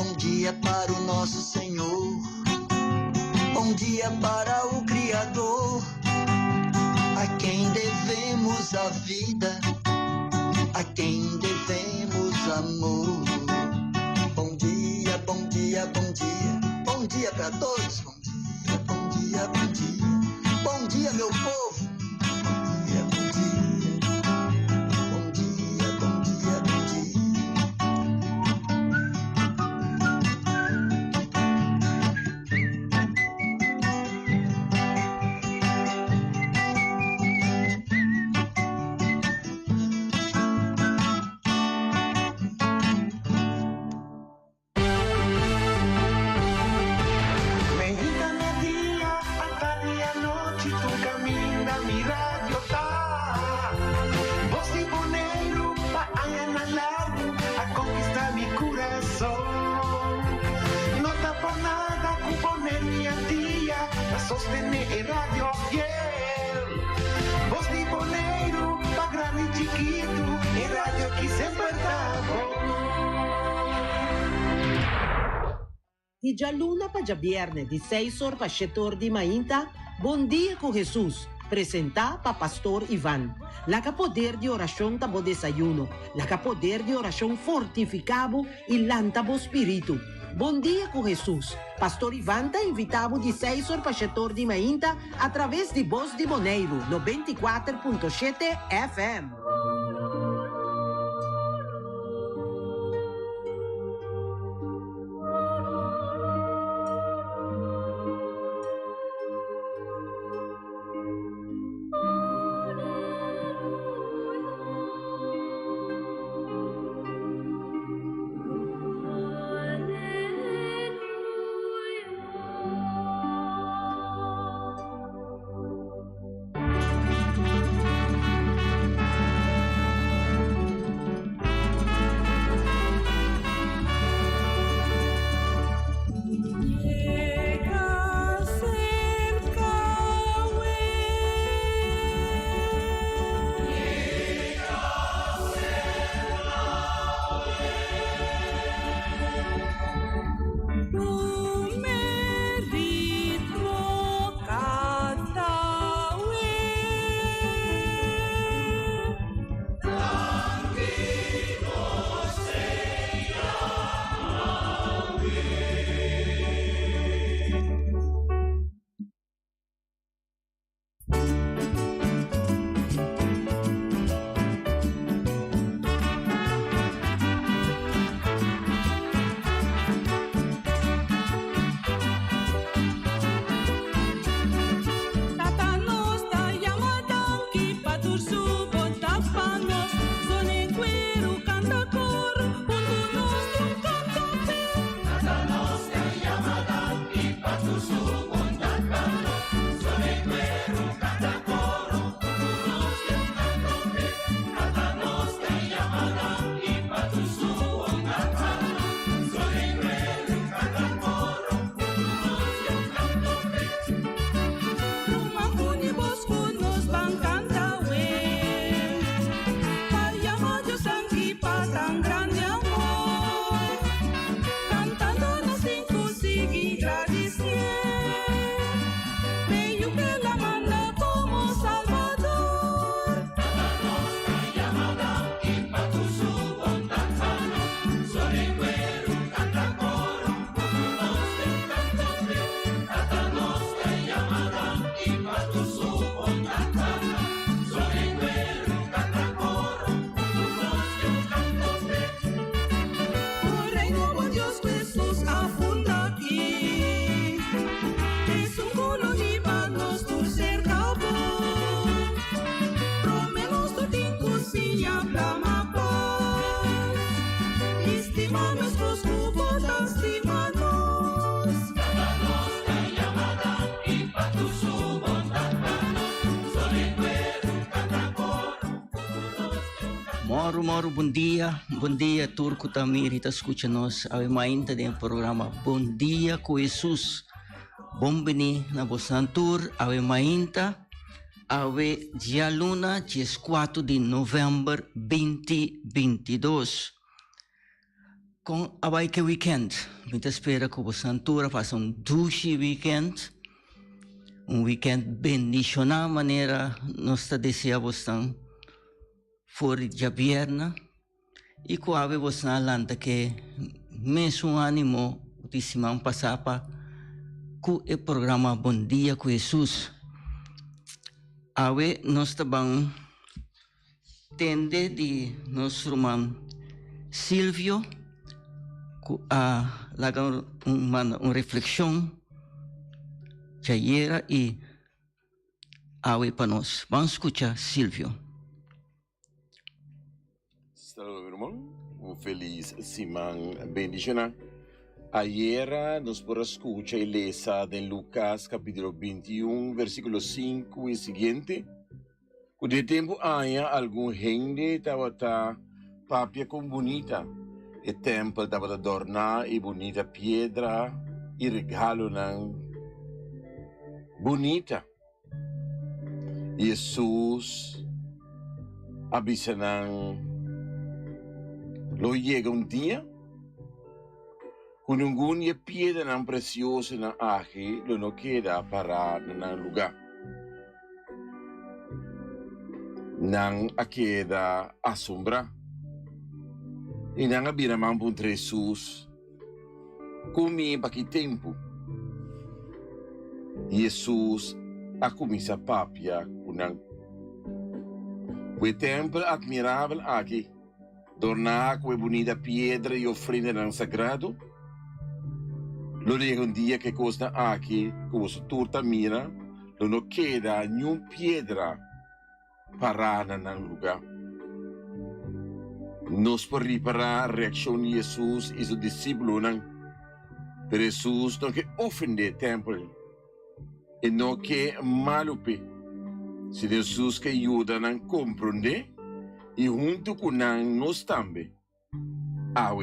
bom dia para o nosso Senhor. Bom dia para o Criador, a quem devemos a vida, a quem devemos amor. Bom dia, bom dia, bom dia. Bom dia para todos. Bom dia, bom dia, bom dia. Bom dia, meu povo. Bom dia, bom dia. Bom dia, bom dia, bom dia. Sostener Radio Fiel, voz de boneiro, pa grande e chiquito, e radio que sempre tá bom. Di già luna pa già vierne, di 6 ore pa 7 ore di mainta, Bom Dia com Jesus, presenta pa Pastor Ivan. La ca poder di oración tabo desayuno, la ca poder di oración fortificabo il lantabo spiritu. Bom dia com Jesus. Pastor Ivan tá invitado de 6 horas para 7 horas de manhã através de Voz de Boneiro, 94.7 FM. Moro, bom dia, Turco Tamir, está escuchando-nos a mainta do programa Bom Dia com Jesus. Bom beni na Bosantur, a mainta, a dia luna, dia 4 de novembro 2022. com abai que weekend. Muita espera que o Santura faça douche weekend. Weekend bendicional maneira nós desejamos tão fora de vierna. E com a você na lanta que mesmo ânimo de semana passada com o programa Bom Dia com Jesus. Ave nós também tende de nosso irmão Silvio a lagar uma reflexão já era e ave para nós. Vamos escutar Silvio. Salve, irmão. Feliz semana bendicional. Ayer nos por escuchar y leer en Lucas capítulo 21, versículo 5 y siguiente. Cuando tiempo haya algún gente estaba papia con bonita. El templo estaba adornado y bonita piedra y regalo bonita. Jesús avisa lo llega un día con una piedra tan preciosa na aje lo no queda parado en un lugar. Nan a queda asombra. E nan abira man por Jesus. Comi para que tempo. Jesus a comisa papia com o templo admirável aqui. Tornar com a bonita pedra e ofrenda não sagrado. Lo digo dia que costa aqui, com a torta mira, não queda nenhuma pedra parada no lugar. Nós por reparar a reação de Jesus e seus discípulos, pero Jesus não quer ofender o templo e não quer malupe. Se Jesus que ajuda a compreender, e junto com nós também. A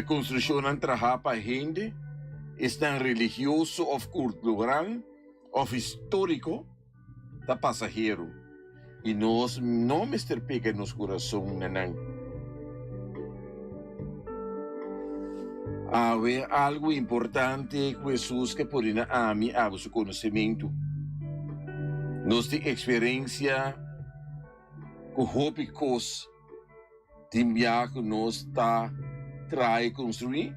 construção não trabalha para a gente, está religioso ou cultural ou histórico, está passageiro. E nós não mesterpeca nos corações, Há algo importante que Jesus que pode a mim a seu conhecimento. Nós temos experiência com hópicos de que nós está trai construir,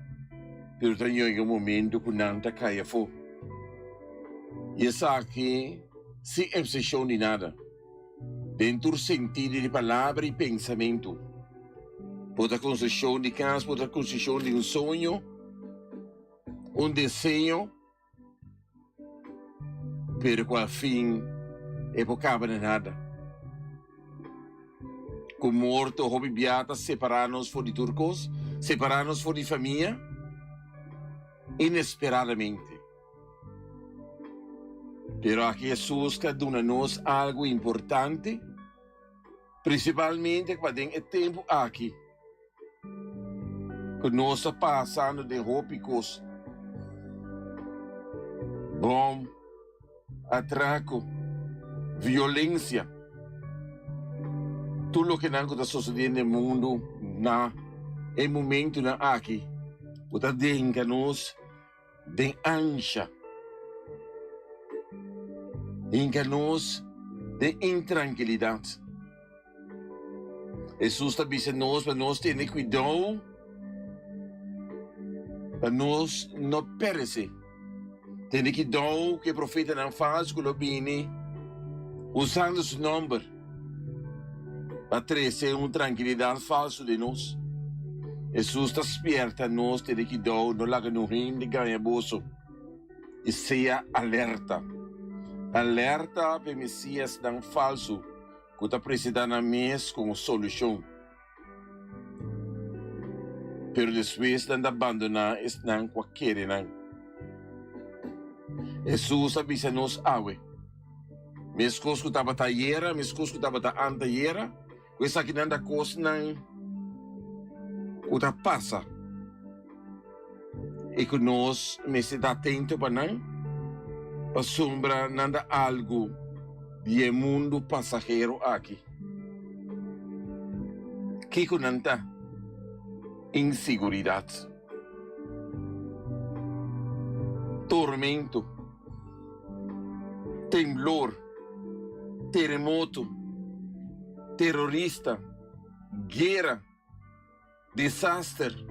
pero tem um momento que não está caia fo. E essa aqui sem obsessão de nada, dentro do sentido de palavra e pensamento. Pode a concessão de casa, pode a concessão de sonho, desejo, pero com a fim é por cabo de nada. Com morto, hobby beata, separar-nos de turcos, separar-nos de família, inesperadamente. Pero aqui Jesus que dá-nos algo importante, principalmente quando tem tempo aqui, que nós estamos passando de hópicos, bom, atraco, violência, tudo o que está sucedendo no mundo, é momento aqui, para deixar-nos de ansia, deixar-nos de intranquilidade. Jesus está dizendo para nós ter cuidado, para nós não perecer. Ter cuidado que o profeta não faz com o bem, usando seu nome. Para trazer uma tranquilidade falsa de nós. Jesus está esperto a nós, ter que dar, não larga no rim de ganhar bolso. E seja alerta. Alerta para o Messias não falso, que está precisando a mês com solução. Pero depois de abandonar, não qualquer não. Jesus avisa nos awe. Mes coisas que estava taieira, mes coisas que estava antaieira, essa aqui não dá coisa não, o da passa. E que nós me se dá atento para não, para sombra não dá algo de mundo passageiro aqui. Que não está? inseguridad, tormento, temblor, terremoto, terrorista, guerra, desastre,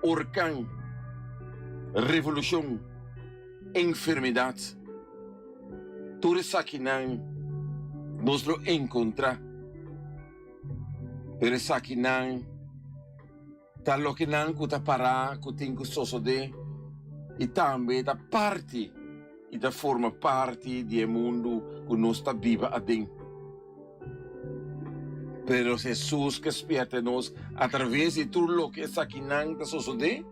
huracán, revolución, enfermedad. Todo eso que nos lo encontra. Pero eso que tal lo que kuta para, que tem que suceder, e também da parte, e da forma parte do mundo que nós está viva adentro. Pero Jesus que espera nos através de tudo o que está aqui está suceder,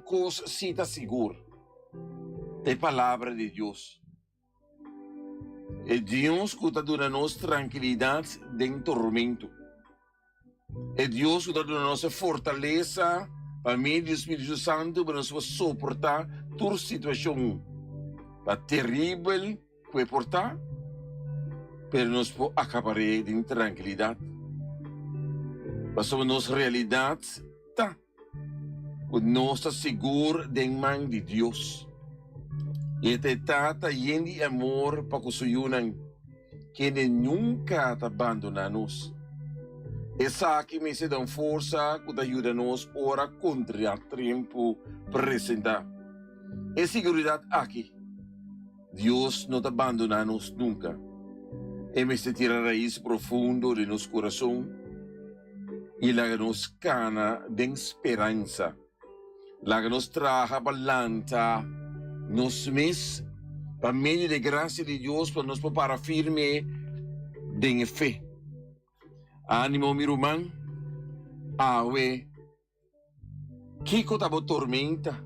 coisa se está seguro, é a palavra de Deus. É Deus que está dando-nos tranquilidade dentro do tormento. É Deus que está dando-nos fortaleza para meio do Espírito Santo para nos suportar toda situação terrível que pode portar, para nos pode acabar em tranquilidade. Mas sobre nossa realidade, tá. Nós estamos seguros da mão de Deus. E está lleno de amor para que se que Ele nunca te abandona nos. Essa que me dá força que ajuda nos ora contra o tempo presente. É segurança aqui. Deus não te abandona nos nunca. E me tira raiz profundo de nosso coração e lá nos cana de esperança. Lá nos traga balanta nos mes para meio de graça de Deus para nos preparar firme de fé. Ânimo, meu irmão, awe, Kiko tabo tormenta,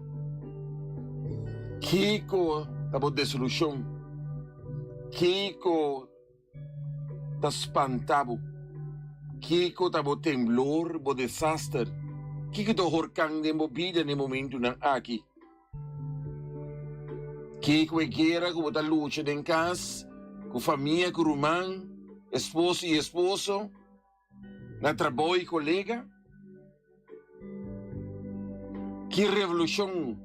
Kiko tabo desilusão, Kiko ta espantabo, Kiko tabo temblor, bo desastre, Kiko to horkang de vida no momento na aqui. Kiko é guerra com a luta em casa, com família, com irmão, esposo e esposo, na trabalho e colega. Que revolução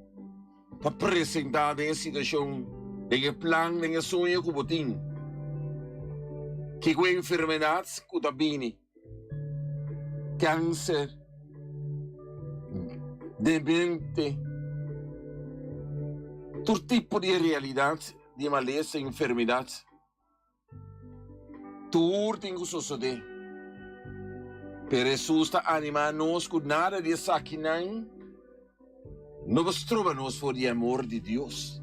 está apresentada em situação, em plano, em sonho que botim. Que com enfermidades que está bem, câncer, demente, todo tipo de realidade, de maleza e enfermidade. Tudo tem que suceder. Pero Jesus está animando-nos com nada de saquinão. Nós trovamos por o amor de Deus.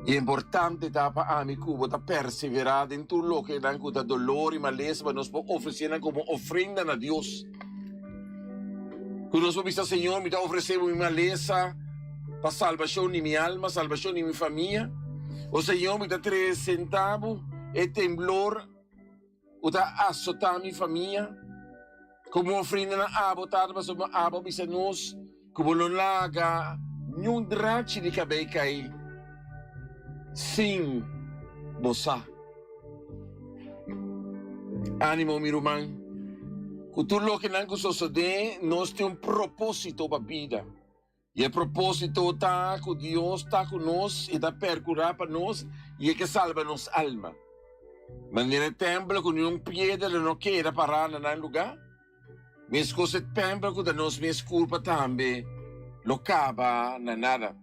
É importante para a mim que perseverar em tudo o que dá dolor e maleza para nos oferecer como ofrenda a Deus. Que nós vamos dizer, Senhor, me oferecer uma maleza para a salvação de minha alma, salvação de minha família. O Senhor me dá 3 centavos e temblor o da azotar minha família. Como ofrenda na abotada, mas uma abo bisa nos, como não laga, nenhum drache de cabelo cair. Sim, bossa. Ânimo, meu irmão. Com tudo o que não sucede, nós temos propósito para a vida. E o propósito está que Deus está conosco e está percurar para nós e é que salva nossa alma. Mas nel templo, com nenhum pedra não quer parar em lugar. Mas coisas templo que nos minhas culpa também, lo acaba na nada.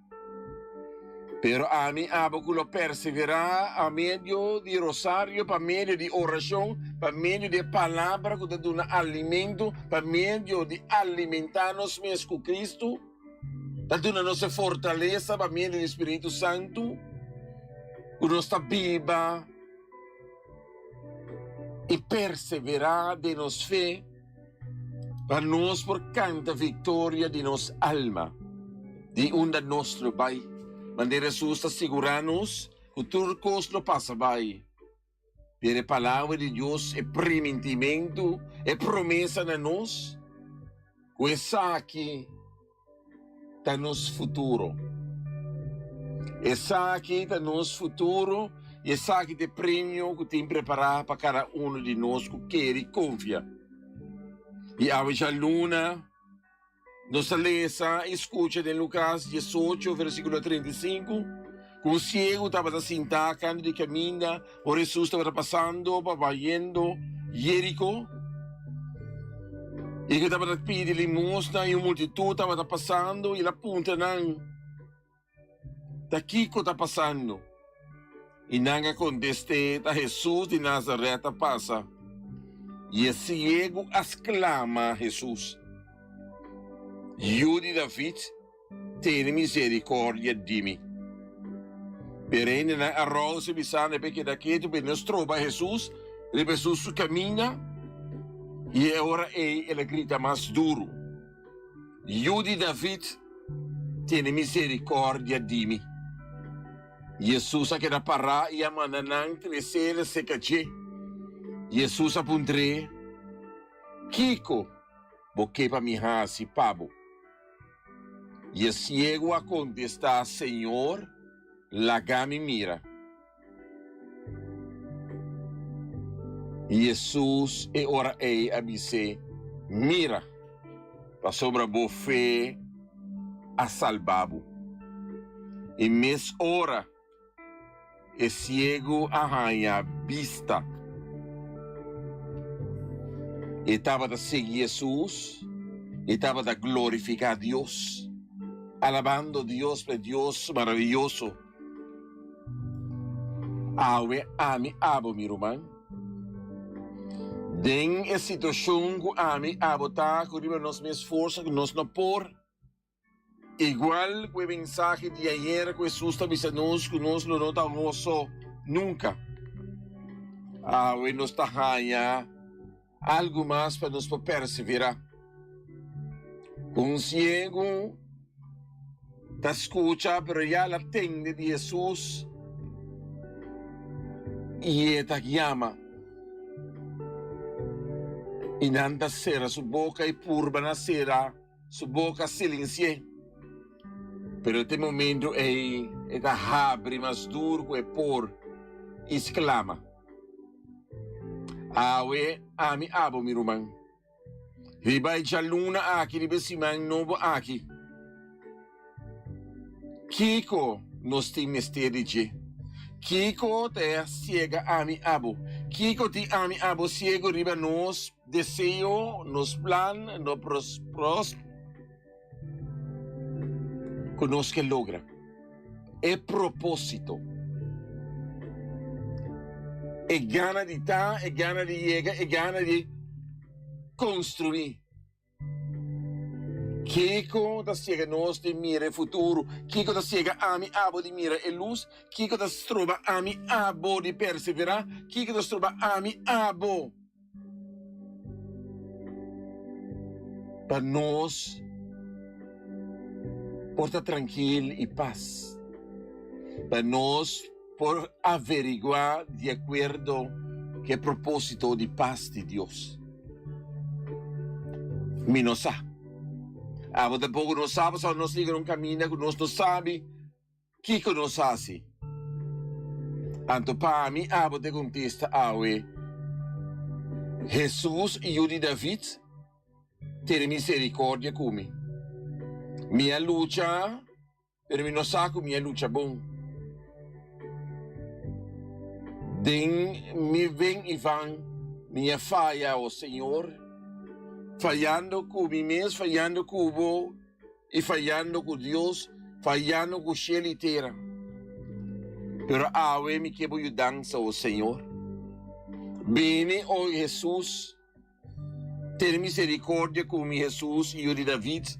Pero a mim abo que lo perseverar a meio de rosário, para meio de oração, para meio de palavra que dá um alimento, para meio de alimentar-nos mesmo com Cristo, dá uma nossa fortaleza para meio do Espírito Santo, que nós está viva e perseverar de nos fé. Para nós por canta vitória de nossa alma, de onde nosso Pai. Maneira Jesus está segurando-nos que tudo coisa passa bem. Pela palavra de Deus é preenchimento, é promessa na nós, que essa aqui está no futuro. Essa aqui está no futuro e sabe de prêmio que tem preparado para cada um de nós que quer e confia. E a luna, nossa lesa, escuta em Lucas 18, versículo 35, com o cego estava assim, tacando de caminho, o Jesus estava passando, vendo Jerico, e que estava pedindo limosna, e a multidão estava passando, e la punta não, daqui que está passando. E não conteste, a Jesus de Nazaré passa. E o cego exclama a Jesus: Io di David, tieni misericórdia di me. Perene na arroz bisane perché da che tu nos trova Jesus, e Jesus cammina, e ora ele grita mais duro: Io di David, tieni misericórdia di me. Jesus che da parà e a mananang crescere se cace. Jesus apundre, Kiko, boque pa mi hasi pabo. E ciego a contestar, Senhor, lagami mira. Jesus e ora ei a dizer, mira, pa sobra bo fé a salvabo. E mes ora, e ciego arranha vista. E estava a seguir Jesus, e estava a glorificar Deus, alabando Deus por Deus maravilhoso. Awe ami abo mi irmão. Den a situação que ami abo tá, que riba nos me esforço, que nos não por. Igual que o mensagem de ayer que Jesus está dizendo que nós não notamos nunca. Awe nos está ganhando algo mais para nos perseverar. Com o cego, te escuta, pero já la atende de Jesus e ele te chama. E nanda sera, sua boca é purba na sera, sua boca silencia. Pero até momento ele te abre mais duro que por, exclama. Awe ami abo mi irmão. Ribai já luna aqui, ribai simang novo aqui. Kiko nos tem mistério de. Kiko te cega ami abo. Kiko te ami abo cego riba nos desejo, nos plan, nos pros. Conosco que logra. É propósito. É gana de estar, é gana de chegar, é gana de construir. Kiko da cega nós de mira futuro, Kiko da cega ami abo de mira e luz, Kiko da trova ami abo de perseverar, Kiko da trova ami abo. Para nós, porta tranquilo e paz. Para nós, por averiguar de acordo que propósito de paz de Deus. Mi não sabe. Ah, mas tampouco não sabe, só nós liga um caminho que nós não sabe. Que não sabe? Anto para mim, abo te contesta, awe. Jesus e o de David, ter misericórdia comigo. Minha luta, per mim não sabe minha luta bom. Den me vem e van, minha falha, ó Senhor, falhando com mim mesmo, falhando com o vô, e falhando com Deus, falhando com o céu inteiro. Pero awe me quebo ajudança, ó Senhor. Bene, ó Jesus, ter misericórdia com mim, Jesus, e o de David.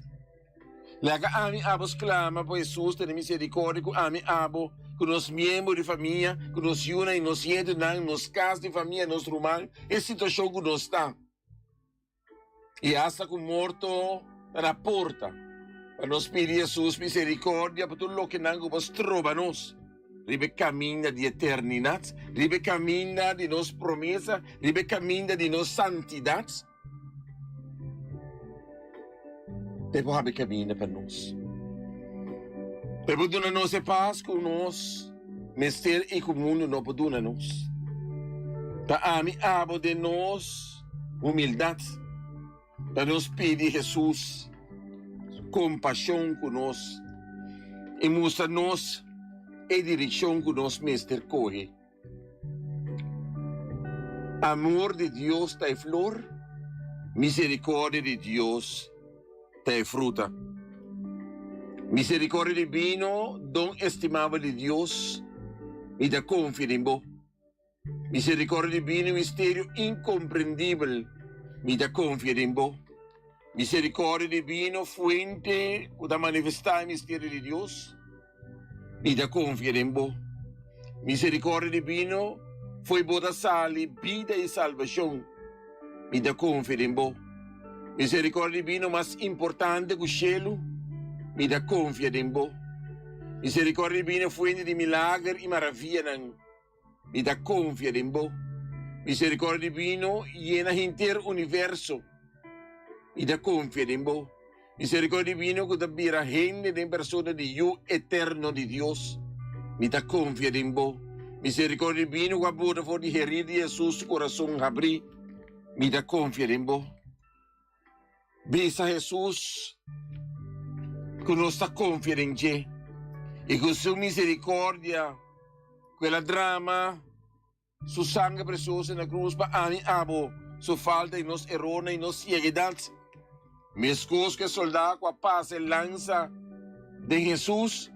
Laga ami abos clama por Jesus, ter misericórdia com ami abo, com os membros de família, com os una e nos yendo nos casos de família, nos rumang, é situação que nós está. E hasta com morto na porta, para nos pedir Jesus misericórdia por tudo o que não nos trova nos. Ribe caminha de eternidade, ribe caminha de nos promessa, ribe caminha de nos santidade. Devo haver caminho para nós. Devo dar nossa paz com nós. Mister e que o mundo não pode nos. Para ami abo de nós humildade. Para nos pedir Jesus compaixão conosco. E mostra-nos a direção que nós, Mister, corre. Amor de Deus está em flor, misericórdia de Deus está em fruta. Misericórdia divino, dom estimável de Deus, e da confia em bo. Misericórdia divino, mistério incompreendível, e da confia em bo. Misericórdia divino, fuente da manifestar o mistério de Deus, e da confia em bo. Misericórdia divino, foi boa sali, vida e salvação, e da confia em bo. Misericórdia divino, mais importante que o cielo, e da confia em bo. Misericórdia divino, fuente de milagre e maravilha, e da confia em bo. Misericórdia divino, llena inteiro universo, e da confia em bo. Misericórdia divino, que da bira gente de persona de you eterno de Deus, e da confia em bo. Misericórdia divino, que a boda for de herir de Jesus, coração abrir, e da confia em bo. Besa Jesus, que nós está confia em te, e com sua misericórdia, quella drama, su sangue precioso na cruz, para ami abo, su falta e nos errona e nos cieguidade. Mescos que soldado com a paz e lança de Jesus,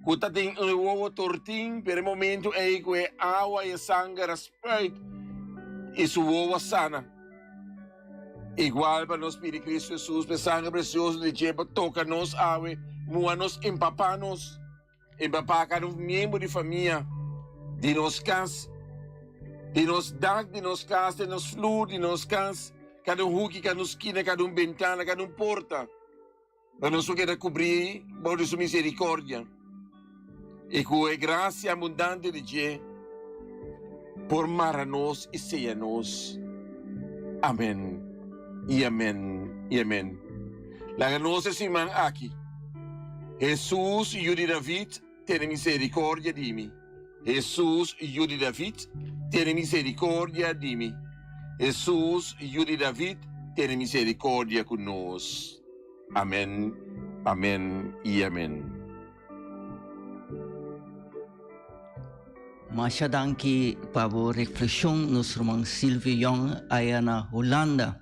que tem ovo tortinho, per momento é que água e sangue respeito, e su ovo sana. Igual para nós pedir Cristo Jesus, para sangue precioso de Jepa, toca-nos, ave, moa-nos, empapar-nos, empapar cada membro de família, de nos casa, de nos dag, de nos casa, de nos flor, de nos casa, cada huki, cada esquina, cada ventana, cada porta, para nós poder cobrir por sua misericórdia. E com a graça abundante de Deus, por mar-nos e seja-nos. Amém. E amém. E amém. La nossa irmã aqui. Jesus, filho de David, tem misericórdia de mim. Jesus, filho de David, tem misericórdia de mim. Jesus, filho de David, tem misericórdia conosco. Amém, amém e amém. Masyadang ki pabo refleksyon nos rumang Sylvie Young ay na Holanda.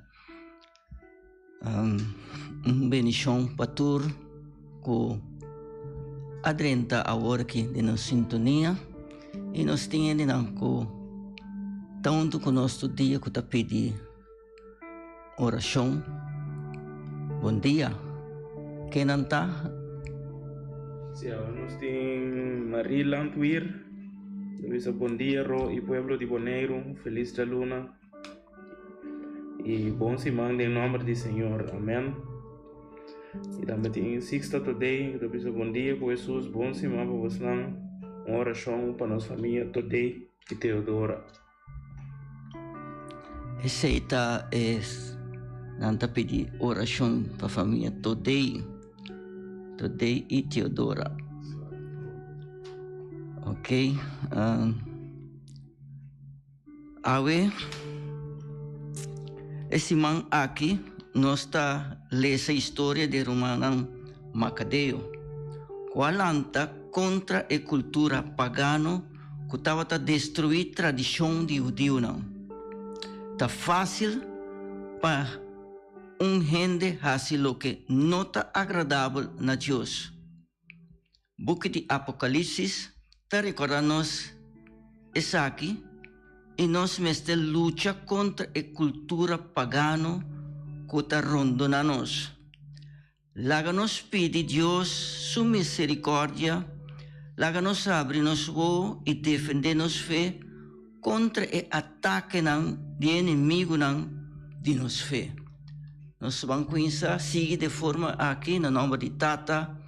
Bendición patur ko adrenta awor ki de nos sintonia e nos tingin din ko taon to conosco dia ko ta pedi orasyon. Bon dia. Kenanta? Siya, nos ting Marilang Tuir. Luisa bom dia, ro e pueblo de Bonaire, feliz da luna. E bom semana em nome do Senhor. Amém. E também tem Sixta today, que também bom dia com Jesus, bom semana para vocês, uma oração para nossa família today e Teodora. Essa é nanta pedir oração para a família today e Teodora. Ok. Awe, esse man aqui nós está lendo a história de Romanang Macadeo, qualanta contra a cultura pagana que estava a destruir a tradição de judeu não. Tá fácil para gente fazer o que não está agradável na Deus. Book de Apocalipse está recordando-nos essa aqui e nós mestre luta contra a cultura pagana que está rondando-nos. Laga-nos pedir Deus sua misericórdia, laga-nos abrir nos voos e defender-nos fé contra o ataque de inimigo de nos fé. Nós vamos começar seguir de forma aqui no nome de Tata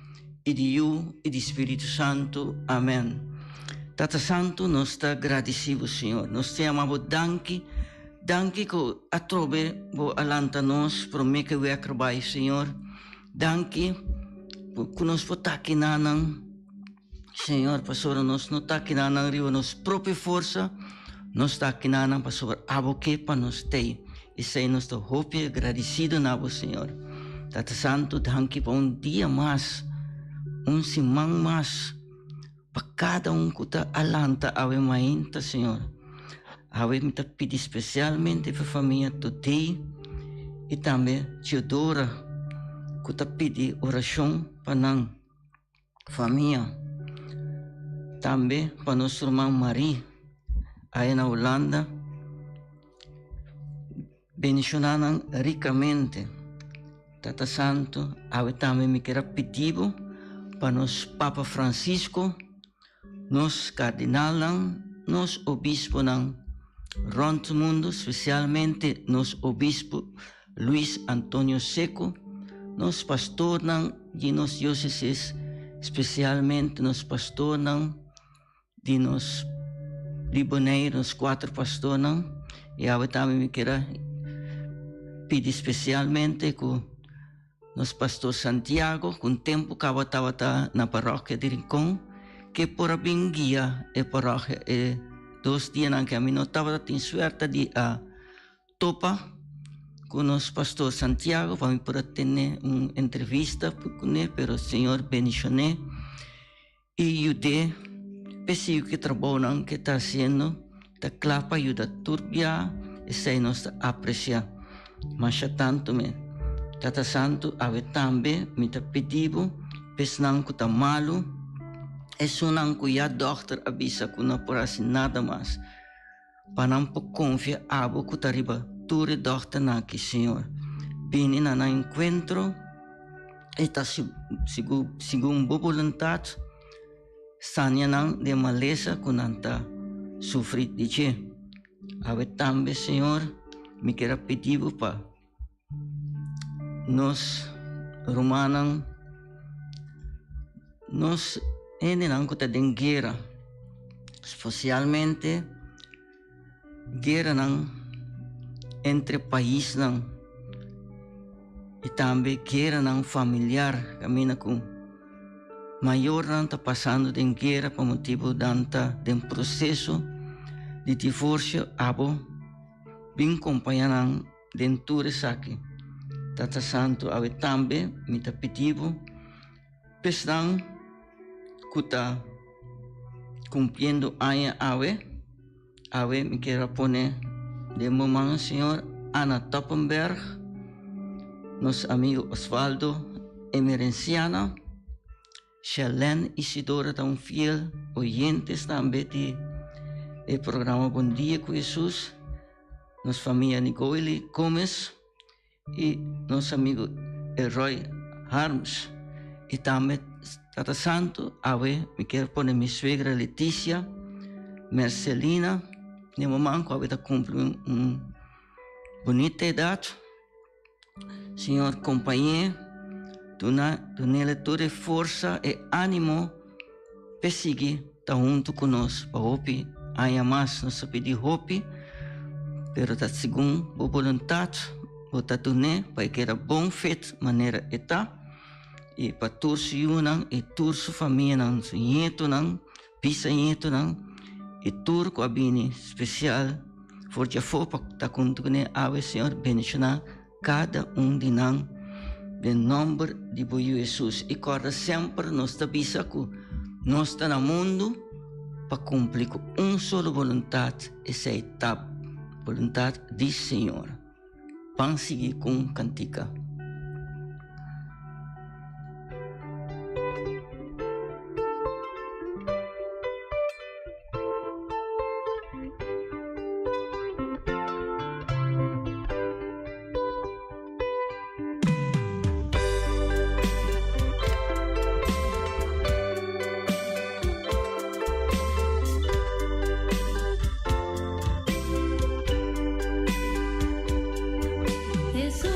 e de Eu e do Espírito Santo. Amém. Tata Santo, nós está agradecidos, Senhor. Nós te amamos, danke que a trobe bo alanta nós para me que we trabalho, Senhor. Danke que nós votamos aqui na Senhor, pastor, nós não está aqui na nossa própria força, nós está aqui na pastor, abo que para nós ter. E sei nós estou hope agradecido na você, Senhor. Tata Santo, danke para dia mais, semana mais, para cada que está alanta a mainta, Senhor. Ave me pedi especialmente para a família Toti e também Teodora, que está pedi oração para a família. Também para nossa irmã Maria, aí na Holanda, bendicionando ricamente. Tata Santo, ave também me quero pedir para nos Papa Francisco, nos cardinal, nos obispo rondo mundo, especialmente nos obispo Luis Antonio Seco, nos pastor de nos dioceses, especialmente nos pastor de nos liboneiros, 4 pastores, e ave também me quero pedir especialmente com nos pastor Santiago, com tempo que estava na paróquia de Rincón, que por bem guia a paróquia e 2 dias que a mim não estava tendo suerte de topa com nosso pastor Santiago, para mim poder ter uma entrevista com ele, pero o Senhor bendicionou e ajudei, pessoal que trabalham, que está fazendo, está claro para ajudar turbia, e sei nós apreciar, mas tanto me Tata Santo, ave também me está pedindo, pessoal que está malo, é só não que a doutor avisa que não pode fazer nada mais. Para não confiar, abo que está riba, tudo doutor aqui, Senhor. Vini na encontro, está segundo boa vontade, sanya não de maleza que não está sofrendo de che. Ave também, Senhor, me quero pedir para nós romanos, nós não que tem guerra, especialmente guerra entre países e também guerra familiar, caminha com maior está passando de guerra por motivo de um processo de divórcio, abo bem acompanhando dentro desse aqui. Tata Santo, ave também me está pedindo, pessoal que está cumprindo ave me quero pôr de momento, Senhor, Ana Toppenberg, nosso amigo Osvaldo Emerenciana, Shalene Isidora, tão fiel, oyentes também do programa Bom Dia com Jesus, nossa família Nicole Gomes, e nosso amigo Roy Harms, e também Tata Santo, ave me quero pôr minha suegra Letícia, Marcelina, no momento que ave está cumprindo uma bonita idade, Senhor, companheiro, dá-lhe toda força e ânimo para seguir, estar junto conosco, para hope, ainda mais, nós pedimos hope, pero está segundo a vontade, para que era bom feito, maneira está, e para todos e toda a família, nieto, pisa nieto, e tudo que abine especial, forja for para estar com ave, Senhor, bendicionar cada de nós, em nome de Jesus, e corda sempre nós avisa que nós estamos no mundo para cumprir com só vontade, essa é a vontade do Senhor. Vamos seguir com cantica. Jesús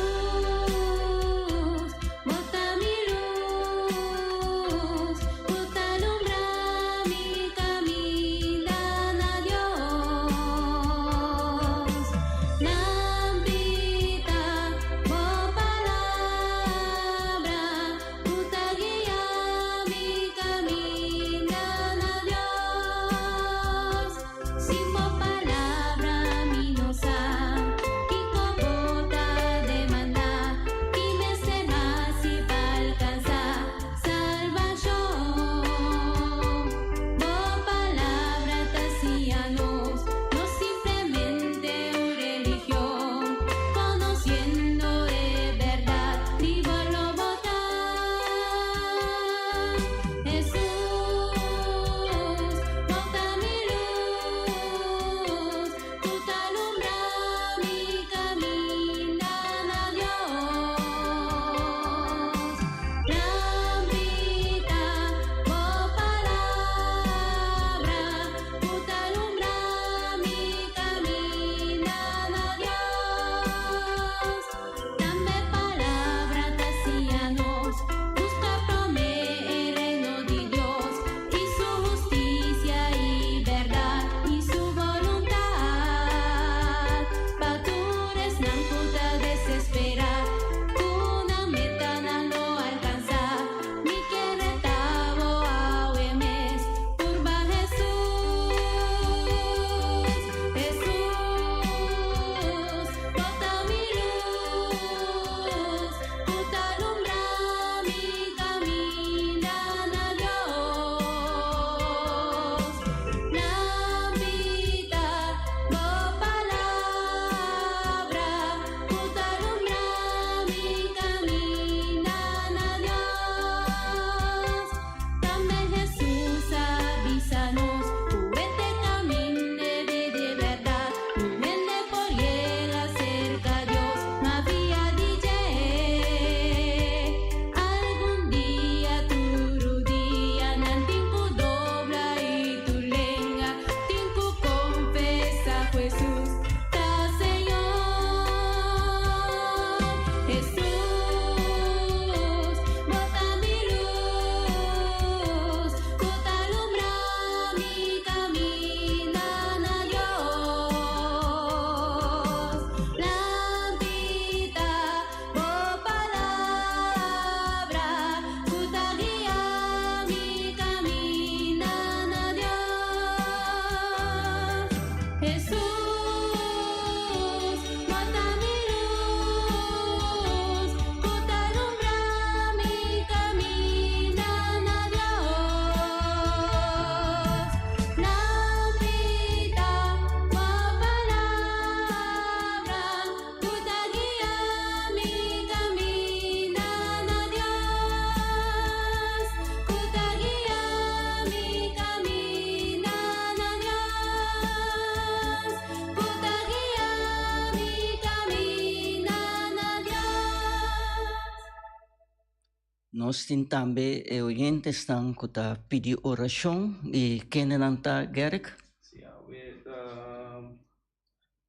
Nós temos também oyentes estão que tá pedir oração e quem não está Gerek? Sim,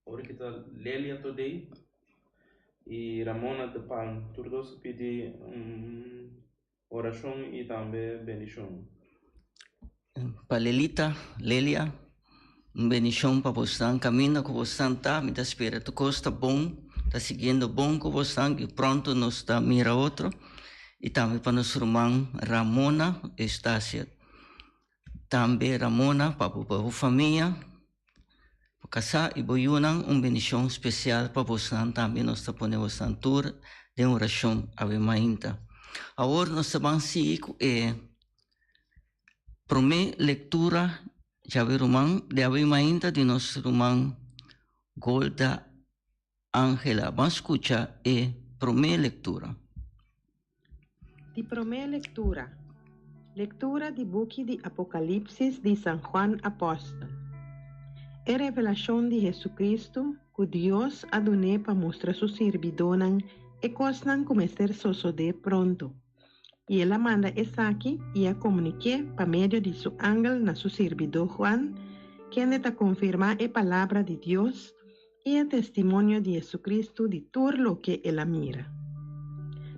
agora que está Lélia today e Ramona de Palm, todos pedir oração e também bendição. Para Lelita, Lélia, bendição para você, caminho que você está, me espera, tu costa bom, está seguindo bom que você está, e pronto nos está mira outro. E também para nosso irmão Ramona, Estácia. Também Ramona, para a família, para casar e boiunan, bendição especial para você. Também nós estamos na vossa tour de oração a Mainta. Agora nós estamos seguindo a primeira leitura de Ave Mainta de nosso irmão Golda Ángela. Vamos escuchar a primeira leitura. Di primeira leitura. Leitura di buchi di Apocalipsis di San Juan Apóstolo. É revelação de Jesucristo que Deus adonou para mostrar su servidonan e cosnan começar suceder pronto. E ela manda essa aqui e a comunique para meio de su ángel na su servidor Juan, quem está confirmar a palavra de Deus e o testemunho de Jesucristo de tudo lo que ela mira.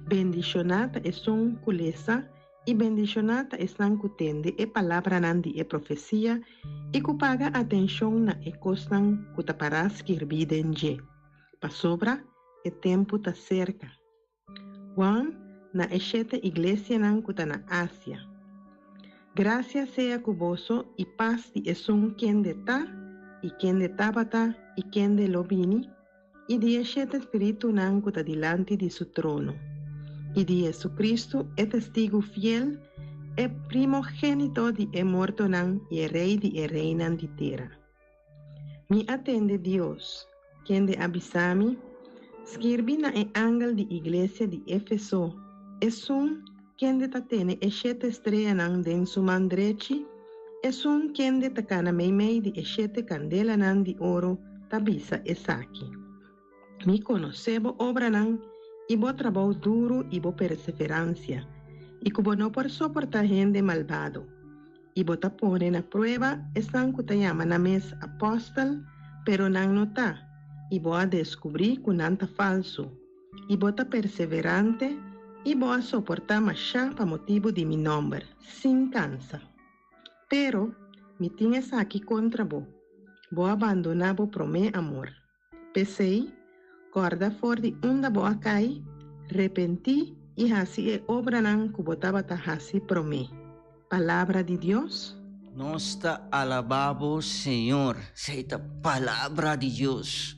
Bendicionata es un culesa y bendicionata están cutende e palabra nandi e profecía y cupaga atención na e costan cutaparás kirbiden je. Pa sobra e tempo ta cerca. Juan na eshete iglesia nan kutana Asia. Gracias sea cuboso y paz di esun quien de ta y quien de tabata y quien de lobini y di eshete espíritu nan kuta dilante di su trono. Y de Jesucristo es testigo fiel, es primogénito de muerto nan y el rey de reina de tierra. Mi atende Dios, quien de avisami, escribe na el ángel de iglesia de Éfeso, es un quien de tatene eshete estrella nan den su man derechi, es un quien de takana meimei de eshete candela nan de oro, tabisa esaki. Mi conocebo obra nan, y vos trabajo duro y vos perseverancia, y como no por soportar gente malvado, y vos te ponen a prueba, están que te llaman a mes apóstol, pero no nota, y vos a descubrir que nanta falso, y vos te perseverante, y vos a soportar más para motivo de mi nombre, sin cansa. Pero, mi tienes aquí contra vos abandonar vos promé amor. Pesei, corda for di unda boa cai, repenti y hasi e obra nan kubotaba ta hasi promé. Palabra de Dios. Nos está alabado, Señor, esta palabra de Dios.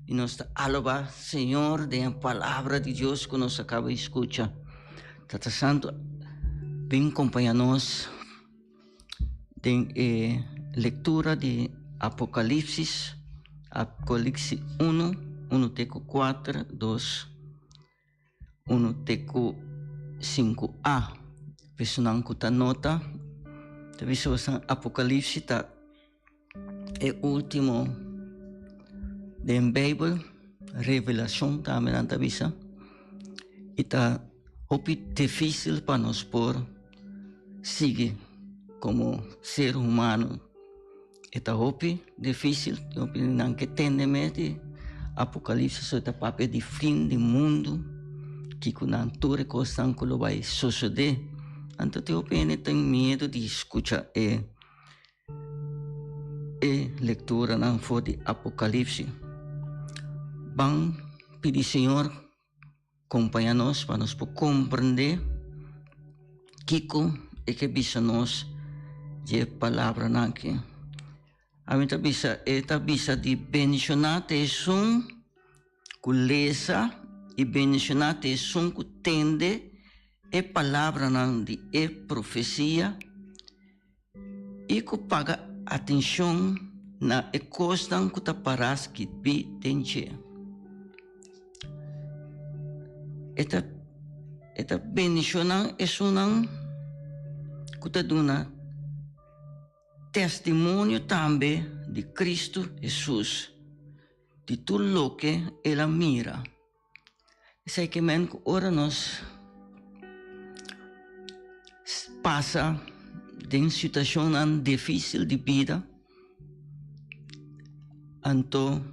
Y nos está alabado, Señor, de la palabra de Dios que nos acaba de escuchar. Tata Santo, ven acompañarnos de lectura de Apocalipsis 1, 1 Teco 4, 2, 1 Teco 5a. Personang kuta nota. Tapi sa Apocalipsis ta e último de Bible, revelação também não ta bisa. Ita hopi difícil para nós por seguir como ser humano. Ita hopi difícil, hopi não que tende de Apocalipse é o papel de fim do mundo que com a toda coisa que vai suceder. Então, eu tenho medo de escutar a leitura na de Apocalipse. Vamos pedir, Senhor, acompanha-nos para nós compreender Kiko e que bisa nós de palavra aqui. A minha bisa de bendicionate sum culesa e bendicionate sum que tende e palavra nan de e profecia e que paga atenção na e costan que ta paras que bi tenche. Eta bendicionan é sunan que ta duna testemunho também de Cristo Jesus, de tudo o que ela mira. Sei que ora nós passa de uma situação difícil de vida, então,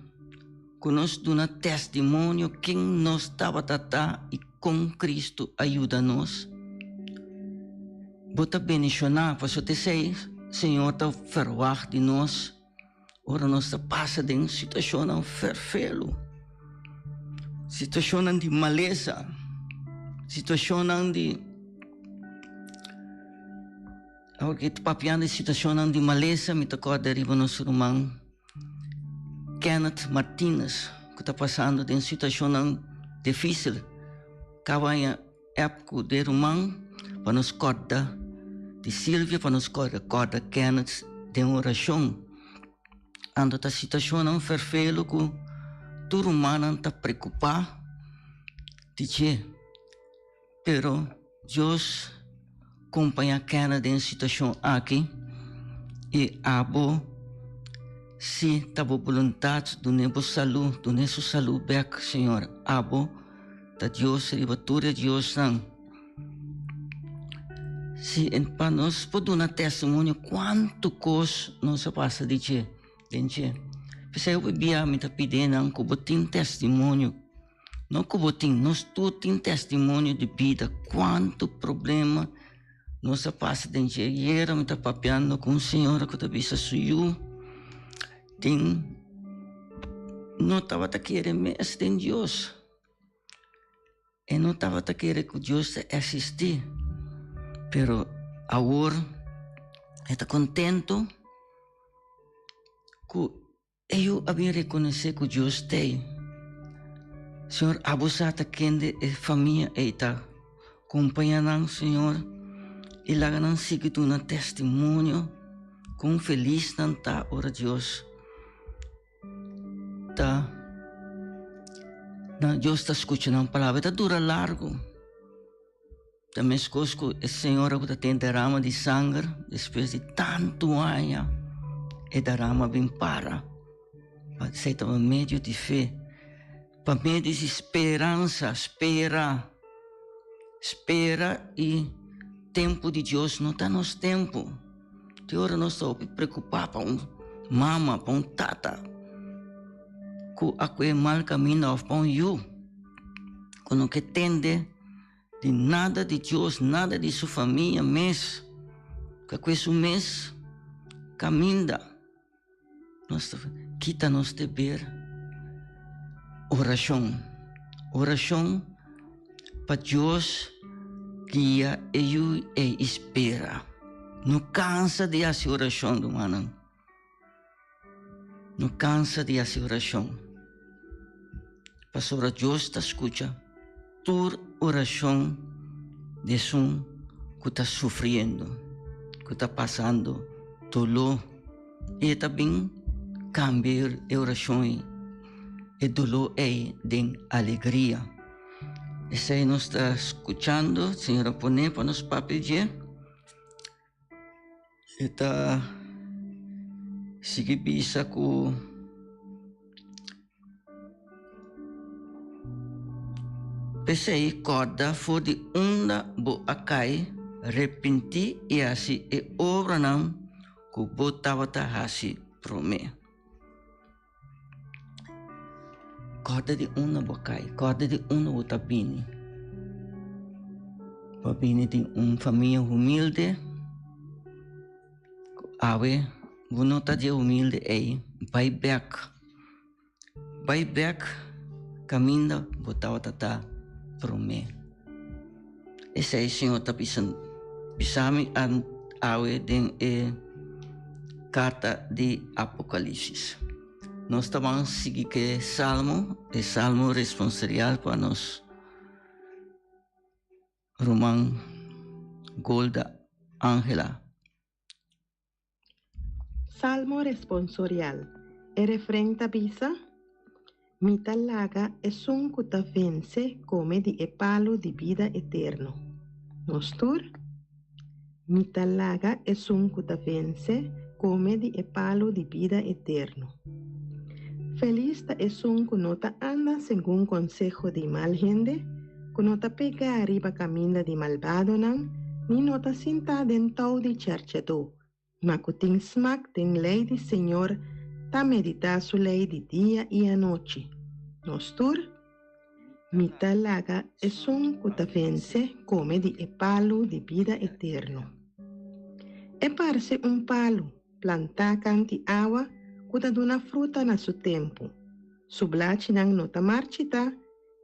conosco um testemunho quem nós estava tratando e com Cristo ajuda-nos. Bota bendicionar, para você sei, Senhor, está ferroar de nós. Ora, nós passa de uma situação ferfelo, situação de maleza, situação de porque tu papiando situação de maleza, me tocou deriva nosso irmão Kenneth Martinez, que está passando de uma situação difícil. Cavanha época de irmão, para nos corda de Silvia, para nos corda Kenneth de uma oração. Ando a situação ferfelo que tu humano está preocupado, dice, pero Deus acompanha Kenneth em situação aqui e abo se tava vontade do nosso saúde back, Senhor, abo da Deus ribatura Deus não. Se para nós podemos dar testemunho quanto coisa nós passa de dia, gente. Se eu bebia me tá pedindo que botin testemunho, não que botin, nós todos tem testemunho de vida, quanto problema nós passa de dia. E era me tá papiando com o Senhor que tá vista suyo. Tem não estava a querer mais de Deus. E não estava a querer que Deus existir. Pero agora está contento que eu havia reconhecido que Deus tem. Senhor, abusata quem a família está acompanhando, Senhor, e lá não siga um testemunho com feliz não está, ora Deus. Tá, Deus está escutando a palavra, está dura largo. Também escuto que o Senhor que tem derrama de sangue, depois de tanto ano, e derrama bem para. Você está em meio de fé, para meio de esperança, espera e tempo de Deus não está nosso tempo. De hora nós estamos preocupados para mama, para tata. Que aquele é mal caminho para eu. Que não entende de nada de Deus, nada de sua família, mas que esse mês caminha. Nós quita-nos de ver oração para Deus guia eu e espera. Não cansa de fazer oração, humano. Não cansa de fazer oração. Pastor, Deus te escuta. Tua oração de um que está sofrendo, que está passando dolor, e também cambiar a oração e dolor é de alegria. E se nós está escutando, Senhora, põe para nos papéis, está seguir bisa com pensei corda for de onda bo akai repenti e assim e obra não que botava ta hasi prome corda de onda bo akai corda de onda bo tabini babini tem família humilde ave bunota de humilde é vai back caminho botava tata prome. Esse é o Senhor está pisando awe den carta de Apocalipse. Nós estamos seguindo que salmo responsorial para nós. Roman Golda Angela. Salmo responsorial. E refrén tabisa. Mi talaga es un cutavense come di e palo di vida eterno. Nostur? Mi talaga es un cutavense come di e palo di vida eterno. Feliz ta es un kunota anda según consejo di mal gente, kunota pega arriba camina di malvado nan, ni nota sinta dentro di cercedo, ma cutin smack den lei di Senhor ta medita su lei di dia e a noite. Nostur, mita laga e son cuta vence come di e palo di vida eterno. E parse un palo, planta canti awa, cuta duna fruta na su tempo. Sublaci nang nota marchita,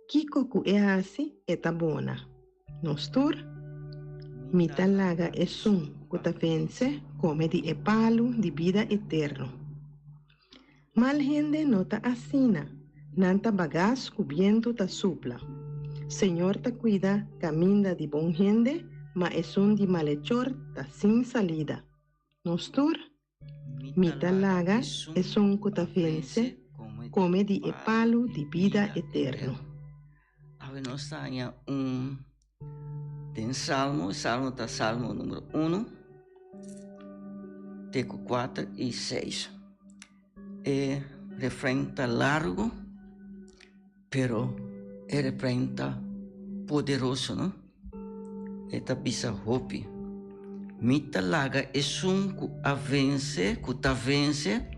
kiko ku e hasi eta bona. Nostur, mita laga e sun cuta vence come di e palo di vida eterno. Mal gente nota asina, nanta bagas cubiento ta supla. Señor ta cuida, caminda di bon gente, ma es un di malhechor ta sin salida. Nostur, mita laga es un cutafense, come di e palo di vida eterno. Ave nós tenha tem Salmo tá Salmo número 1, teco 4 e 6. É refrão tá largo, pero é refrão tá poderoso, não? É tá bisa hopi. Mita laga é sunco a vence, cuta vence,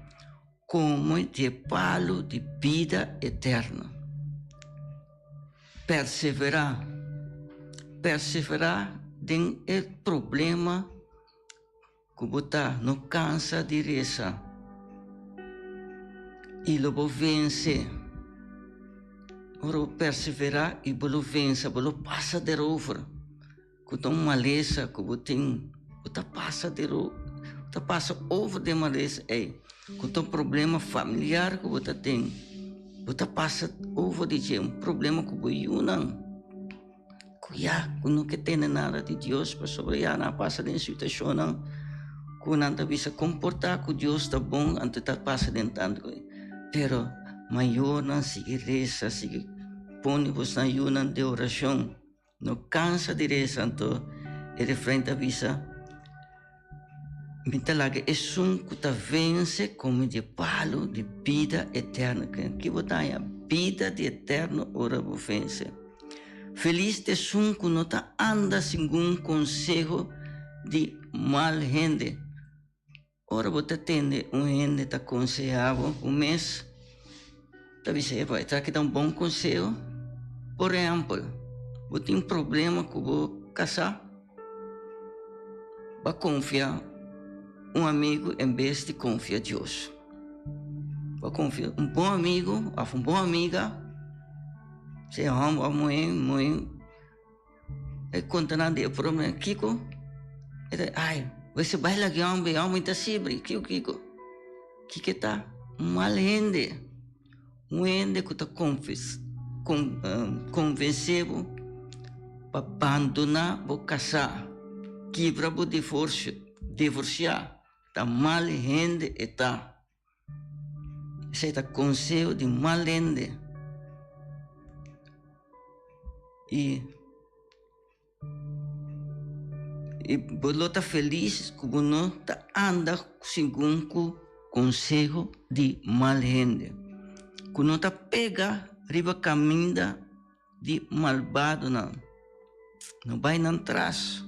como de palo de vida eterna. Perseverar tem o problema que você não cansa de rezar. E logo vence. Ora perseverar e bolo vence, bolo passa de over. Que uma maleza que você passa de você passa over de maleza, que um problema familiar que você tem, você passa over de um problema que você não. Não que tem nada de Deus para sobre não passa de situação não, que não está bisa comportar que Deus está bom antes está passa de tanto, pero maior não sigue reza, sigue põe vos na ayunan de oração, não cansa de reza, então ele frente a bisa, me talaga é que tá vence como de palo de vida eterna, que botaia vida de eterno ora vence. Feliz de sunco não tá anda segundo conselho de mal gente. Ora você tem gente tá aconselhava mês, tá dizendo vai tá que dá bom conselho. Por exemplo, você tem problema com o casar, vai confiar amigo em vez de confiar em Deus. Vai confiar bom amigo, uma boa amiga. Se amo muito, é contando de problema, Kiko, você vai lá que amo muito sempre, Kiko tá mal gente que tá convencido para abandonar o casar, quebra o divorciar, tá mal gente e tá, esse tá conselho de mal gente. E você está feliz que você está andando segundo o conselho de mal gente. Que não está pega riba caminho de malvado não vai não atrás.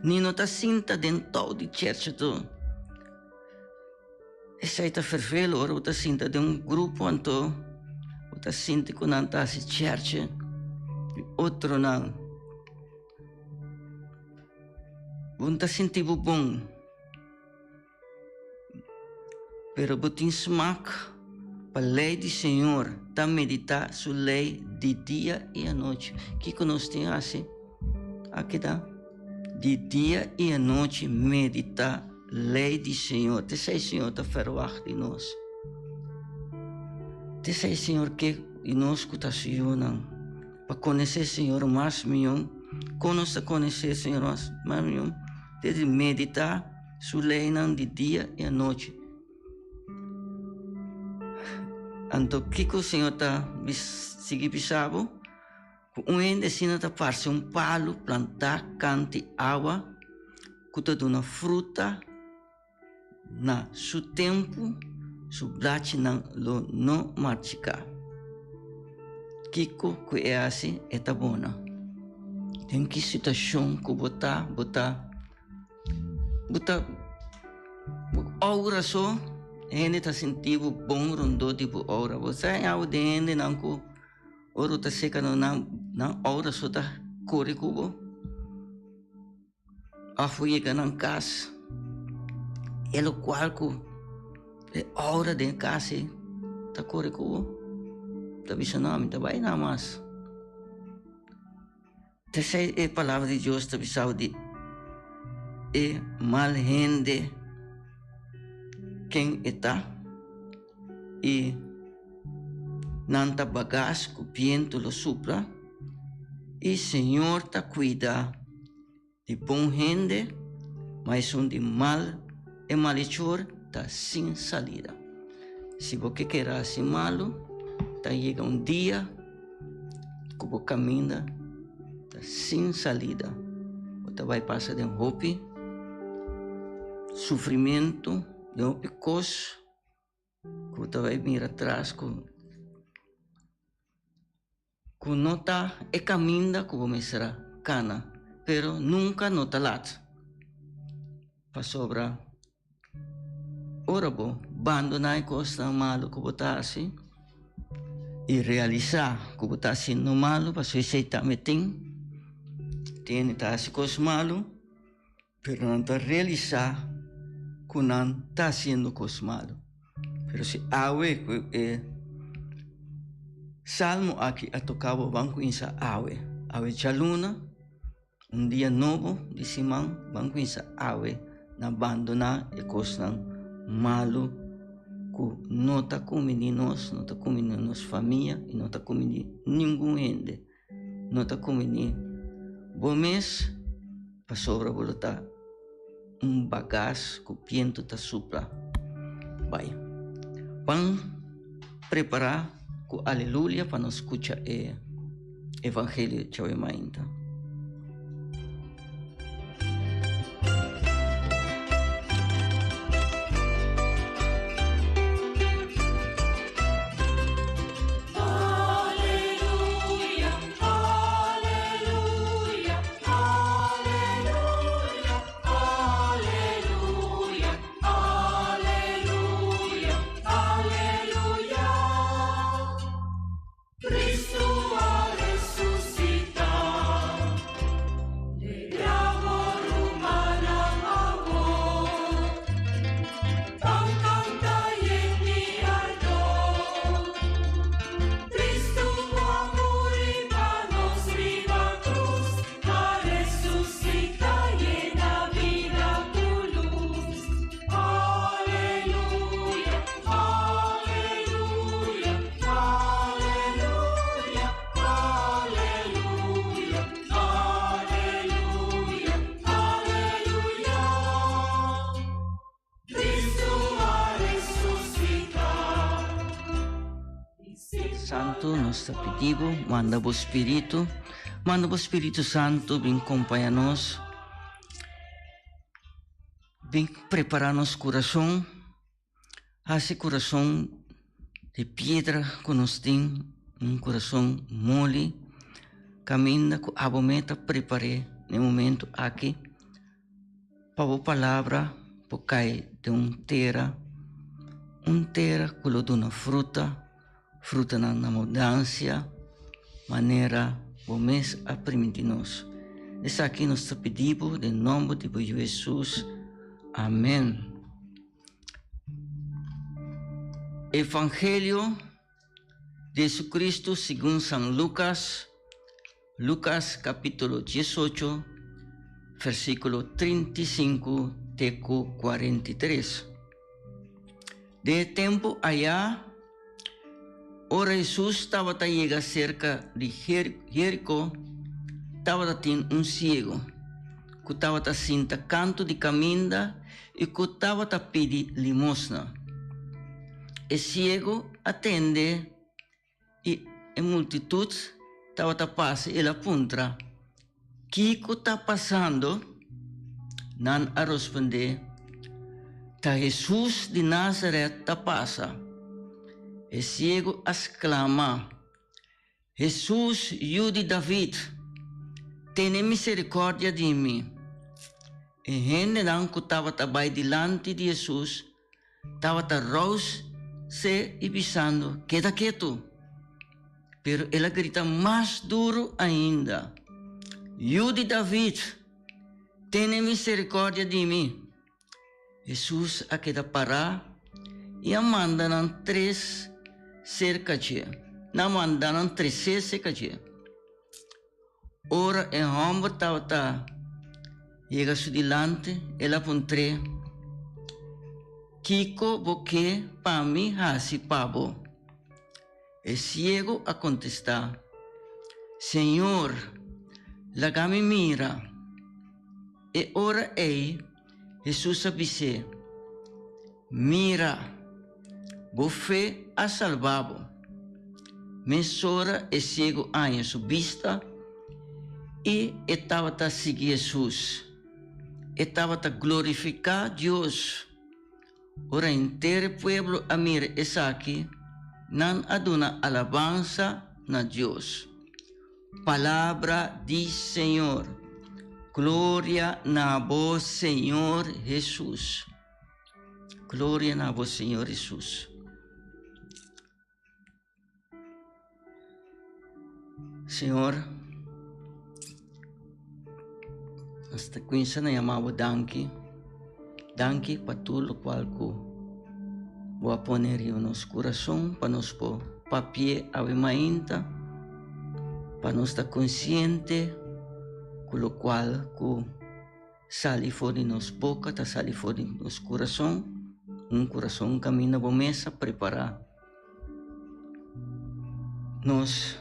Nem não está sinta dentro de church do. Essa está fervelo, ora você sinta de grupo então, você sinta que não está se church. Outro não. Você sente bom. Pero você smack para a lei do Senhor, tá meditar sua lei de dia e a noite. Que nós temos assim? Aqui tá. De dia e a noite meditar a lei do Senhor. Te sei Senhor tá ferroar de nós. Te sei Senhor que e nós que tá não. Para conhecer Senhor mais melhor, conhecer Senhor mais melhor, de meditar sua lei de dia e a noite. Então, o que o Senhor está seguindo pisando? Ende sino ta farsi un palo, plantar, canti água, que te dá fruta na su tempo, su blate na lo no marchica. Kiko que é assim, é tá bona. Tem que situação que botar aura só, gente tá sentindo bom rondo tipo aura. Você é algo de gente não que ouro tá seca não aura só tá corre cubo. Afuia que não casa, ele qual que aura de casa tá corre cubo. Tá visionando, tá vai nada mais. Terceira é a palavra de Deus, tá visado de mal gente quem está e nanta bagagem que o viento lo supra e Senhor tá cuida de bom gente, mas de mal e malhechor tá sem salida. Se você quer assim malo, tá chega dia que você caminha tá sem salida. Você vai passar de hope, sofrimento, de um coisa que você vai vir atrás com não está é caminho que você será cana, pero nunca não está lá. Para sobra, ora bom, abandonar coisa malo que você está assim e realizar que você está sendo malo, para você também tem tá assim coisa malo, pero não está realizar que não está sendo coisa malo. Pero se awe salmo aqui a tocava banco insa awe chaluna dia novo de simão banco insa awe na abandonar e coisa malo que não está comendo nós, não está comendo nossa família e não está comendo nenhum gente, não está comendo bom mês para sobra voltar bagagem que o viento está supra. Vai. Vamos preparar com aleluia para nós escutar o evangelho de Chauemainta. Santo, nós te pedimos, manda o Espírito Santo, vem acompanhar-nos, vem preparar nosso coração, esse coração de pedra que nós temos, coração mole, caminha com a meta preparei no momento aqui, para a palavra, para cair de terra que lhe dá fruta na abundância, maneira o mês a permitir-nos. Esse aqui nós te pedimos, em nome de Jesus. Amém. Evangelho de Jesucristo segundo São Lucas, Lucas capítulo 18, versículo 35 até 43. De tempo allá, ora Jesus estava a chegar cerca de Jericó, estava tendo cego, que estava a sentar canto de caminho e que estava a pedir limosna. O cego atende e a multidão estava a passar e aponta, o que está passando? Não a responder, está Jesus de Nazaré está passa. O cego exclama, Jesus, filho de David, tiene misericórdia de mim. E gente não que estava também diante de Jesus, estava se e pisando, queda quieto. Pero ela grita mais duro ainda. Filho de David, tenha misericórdia de mim. Jesus a queda parar e a mandaram 3 cerca de. Não mandaram 3 cerca de. Ora, o homem estava chega su dilante, ela pontre. Kiko boque para mim hasi pabo. E ciego a contestar. Senhor, lagami mira. E ora Jesus disse, mira, bo fé a salvabo. Mensora e ciego a sua vista e estava a seguir Jesus. Estava a glorificar Deus. Ora inteiro pueblo a mira essa aqui, não aduna alabança na Deus. Palavra do Senhor. Glória na voz Senhor Jesus. Glória na voz Senhor Jesus. Senhor, esta coisa na chamava Danke. Danke para tudo o qual vou poner em nosso coração, para nos pôr papel a mainta, para nós estar consciente com o qual sai fora de nossa boca, está sai fora de nosso coração, coração caminha para a mesa, preparar. Nós,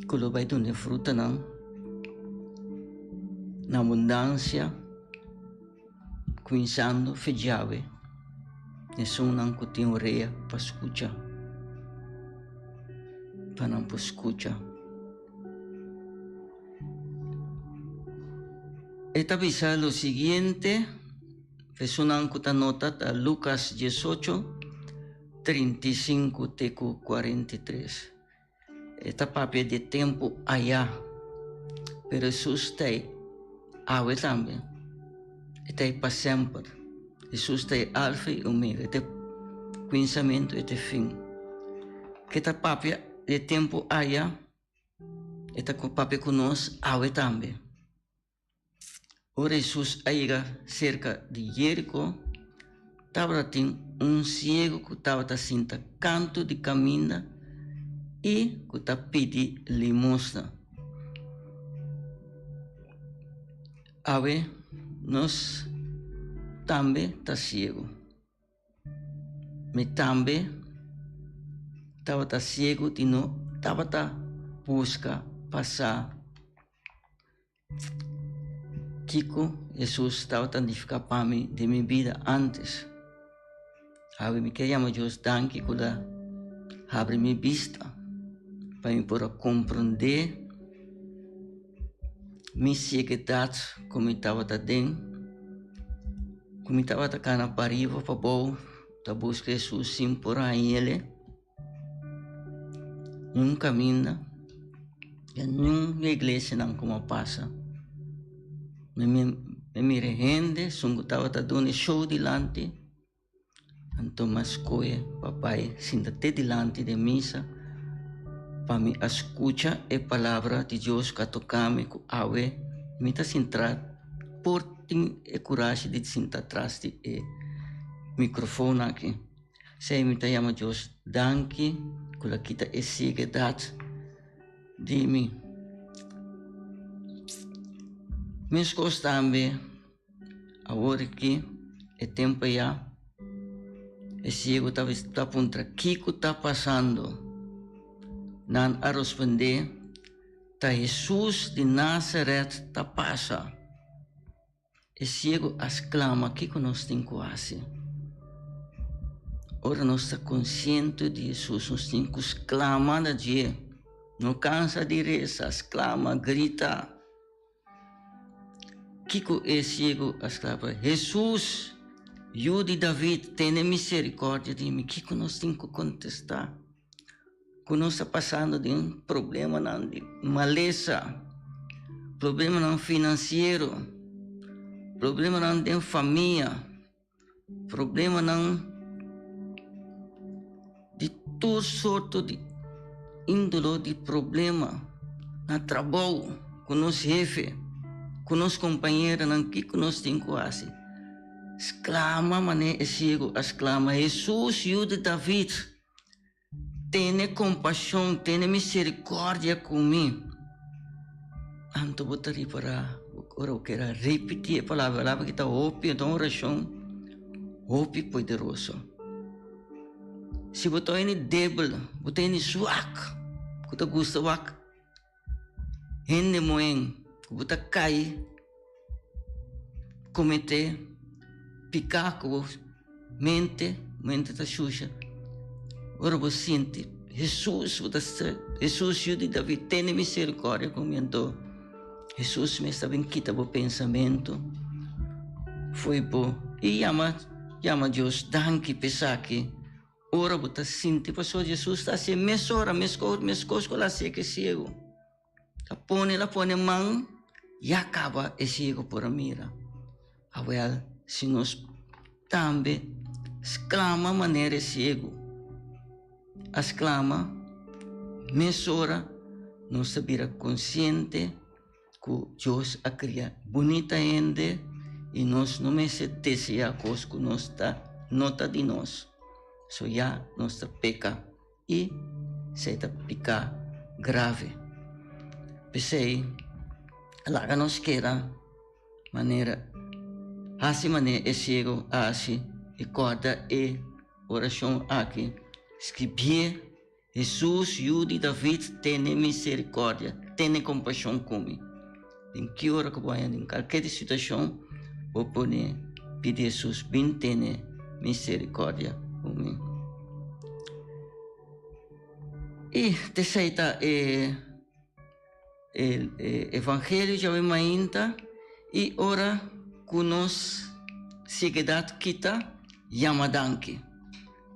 quando vai ter fruta, não, na abundância, pensando, fediave, nessuno não tem orelha para escutar, para não escutar. Esta avisa lo siguiente, persona que nota a Lucas 18, 35 teco 43. Esta papel de tempo allá, pero Jesus tem ave também. Este é para sempre. Jesus é alfa e omega. Este pensamento, este fim. Que esta papel de tempo allá, esta papel conosco, ave também. Ora Jesus chega cerca de Jerico, estava tem cego que estava senta canto de caminho e que estava pedindo limosna. Ave nós também está cego. Mas também estava cego e não estava busca passar. Kiko, Jesus estava a ficar para mim de minha vida antes. Ave me queria Deus danke que abre minha vista para me poder compreender minha ceguidade como estava dentro, como estava na pariva para bom, da busca Jesus sim por aí ele, num caminho, e numa igreja não como passa, me rende, sung estava dando show dilante, então mas coe papai sinta te dilante de missa. Para me escutar a palavra de Deus que toca-me com a ave, me está centrado por ter a coragem de sentar atrás do microfone aqui. Se me está chamando Deus, danke, que quita a ceguidade de mim. Minhas coisas também, agora que é tempo já, é cego está contra o que está passando. Não a responder, tá Jesus de Nazareth tá passa. E cego exclama, que nós temos quase. Ora nós está consciente de Jesus, nós temos que exclamar a Deus. Não cansa de rezar, exclama, grita. Que é cego exclama, Jesus, Filho de David, tenha misericórdia de mim. Que nós temos que contestar? quando está passando de um problema de maleza, problema não financeiro, problema não de família, problema não de toda sorte de índole de problema na trabalho, com os chefes, com os companheiros, não que nós temos quase. Exclama, mané, é cego, exclama, Jesus, filho de David, tenha compaixão, tenha misericórdia comigo. Anto botari para, agora eu quero repetir a palavra que está ópio, então oração, ópio poderoso. Se você é débil, você é suaco, você gosta de Hende moeng, você cai, cometer, picar com mente está suja. Ora você sente, Jesus, filho de David, tenha misericórdia comigo. Jesus me está bem quita o pensamento. Foi bom. E chama Deus, danke, pesaki. Ora você sente, pastor Jesus está assim, mesora, mescosco lá sei que cego. La pone mão e acaba e cego por a mira. Awel, se nós também exclama maneira cego. Exclama, mesora, nós sabira consciente que Deus a cria bonita ainda e nós não me se a coisa que nós está nota de nós. So já nós peca e se está pica grave. Pensei, lá nos queda maneira, assim maneira é cego, assim e corda e oração aqui. Escrever, Jesus, filho de David, tenha misericórdia, tenha compaixão comigo. Em que hora que vai, em qualquer situação, vou poder pedir a Jesus, bem tenha misericórdia comigo. E terceira Evangelho já vem ainda e ora que nós seguidade kita chama danke.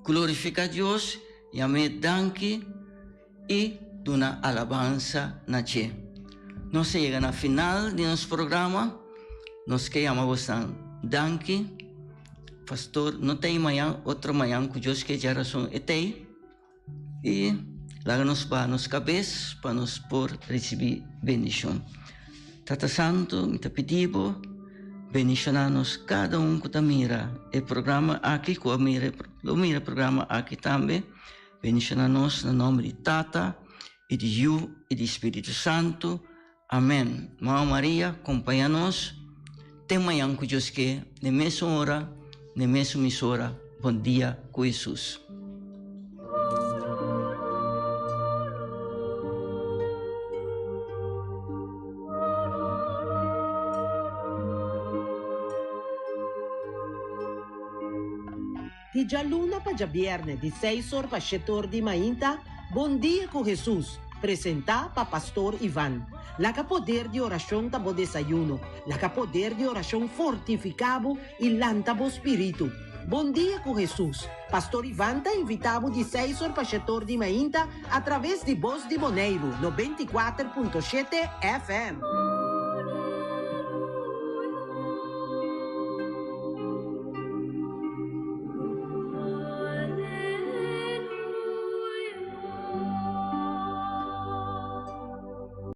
Glorifica Deus, chama danke e dona alabança na che. Nós chega na final de nosso programa, nós que chamamos danke. Pastor, não tem manhã, outra manhã que Deus que geração é tem. E lá nos para nos cabeças para nos por receber bendição. Tata Santo, me pedindo bendicionar-nos cada que mira o programa aqui, que mira o programa aqui também. Bendicionar-nos no nome de Tata e de Ju e de Espírito Santo. Amém. Mãe Maria, acompanha-nos. Tem manhã que Deus quer, na mesma hora, na mesma emissora. Bom dia com Jesus. Di gialluna pa già vierne di 6 horas pa 7 horas di mainta, Bom Dia com Jesus, presenta pa Pastor Ivan. La poder de oração tabo desayuno, la poder de oração fortificado e lantabo espírito. Bom Dia com Jesus. Pastor Ivan tá invitado de 6 horas pa 7 horas di mainta através de Voz de Boneiro, 94.7 FM.